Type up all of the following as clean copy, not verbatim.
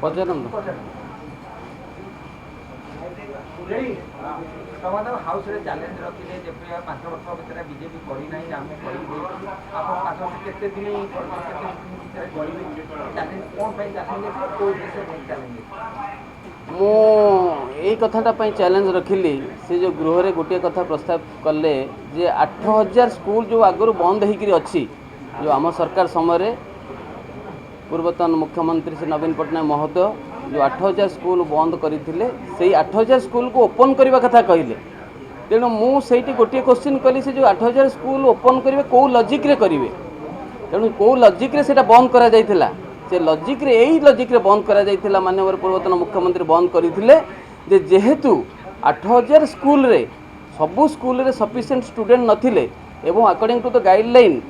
ପଚାରନ୍ତୁ। हाउस रे चैलेंज रखिले जे 5 वर्ष भितर बीजेपी करी नाही आमे करी दे आपण 5 वर्ष केते दिन करिवे चैलेंज कोन पे चैलेंज को देश में चैलेंज मु यही कथाटा चैलेंज रखिली से जो गृह रे गोटे कथा प्रस्ताव कले जे 8000 स्कूल जो आगुरी बंद होकर अच्छी जो आम सरकार समय पूर्वतन मुख्यमंत्री श्री नवीन पट्टनायक महोदय जो 8000 स्कूल बंद करते से 8000 स्कूल को ओपन करने कथा कहले तेणु मुझे गोटे क्वेश्चन कली से जो 8000 स्कूल ओपन करेंगे कौ लजिक रे करेंगे तेणु कौ लजिक रे सेटा बंद करा जायथिला से लजिक रे यही लजिक रे बंद करा जायथिला माननीय पूर्वतन मुख्यमंत्री बंद करथिले जे जेहेतु 8000 स्कूल रे सबु स्कूल रे सफिशिएंट स्टूडेंट नथिले एवं अकॉर्डिंग टू द गाइडलाइन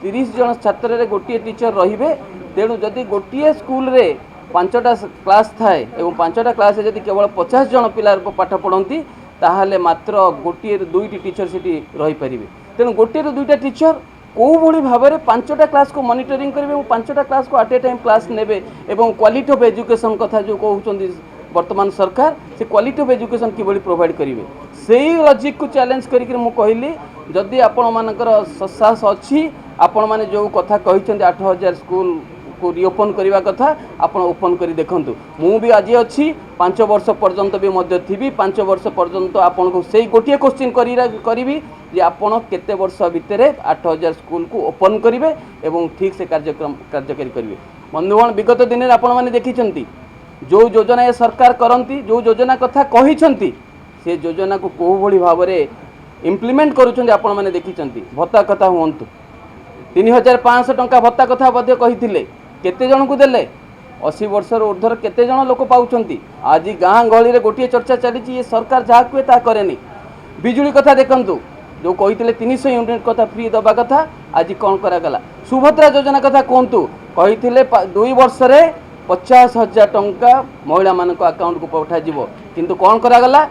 30 जन छात्र रे गोटे टीचर रहिबे तेणु जदि गोटे स्कूल रे 5टा क्लास थाए एवं 5टा क्लास जदि केवल 50 जन पिला पाठ पढ़ती ताहले मात्र गोटे 2टी टीचर सेठी रही परिबे तेणु गोटे 2टा टीचर कौ भली भाव में 5टा क्लास को मॉनिटरिंग करेंगे और 5टा क्लास को एट ए टाइम क्लास नेबे एवं क्वालिटी ऑफ एजुकेशन कथा जो कहते वर्तमान सरकार से क्वालिटी ऑफ एजुकेशन किभली प्रोवाइड करेंगे से लॉजिक को चैलेंज करके मुझे कहली जदि आपण मानकर साहस अच्छी आपण माने जो कथा कहते 8000 स्कूल को रिओपन करने कथा आपण ओपन कर देखूँ मु भी आज अच्छी 5 वर्ष पर्यंत भी मध्य थी 5 वर्ष पर्यंत आपन को से गोटे क्वेश्चन करी जे आपण केते वर्ष भितर 8000 स्कूल को ओपन करेंगे एवं ठीक से कार्यकारी करेंगे। बंधुगण विगत दिन में आपण मैंने देखी जो योजना ये सरकार करती जो योजना कथा कही से योजना को कौ भली भाव में इम्प्लीमेंट करुँच आपण मैंने देखी भत्ता कथा हूँ 3500 टंका भत्ता कथा कही केते जन को देले 80 वर्ष ऊर्धर केते जन लोक पाउछंती आज गाँ गहली रे गोटे चर्चा चली ये सरकार जहाँ कहे ता करेनी। बिजुली कथा देखंतु जो कही 300 यूनिट कथा फ्री दबा कथा आज कौन करागला। सुभद्रा योजना कथा कहतु कही 2 वर्ष रे 50,000 टंका महिला मान अकाउंट को पठाଯିव किंतु कौन करागला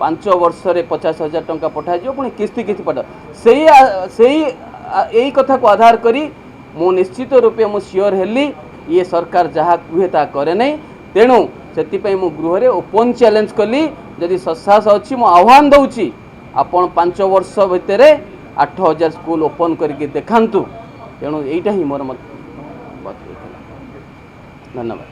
5 वर्ष रे 50,000 टंका पठाଯିव पुणी किस्ती किस्ती पठ से यही कथा को आधार करी मु निश्चित रूपे मु सियोर हेली ये सरकार जहाँ कहे ता करे नहीं तेणु से मु गृह रे ओपन चैलेंज कली जदि ससाहस अच्छी मु आह्वान दौची आपण 5 वर्ष भितर 8000 स्कूल ओपन करके देखांतु तेणु यहीटा ही मोर मत धन्यवाद।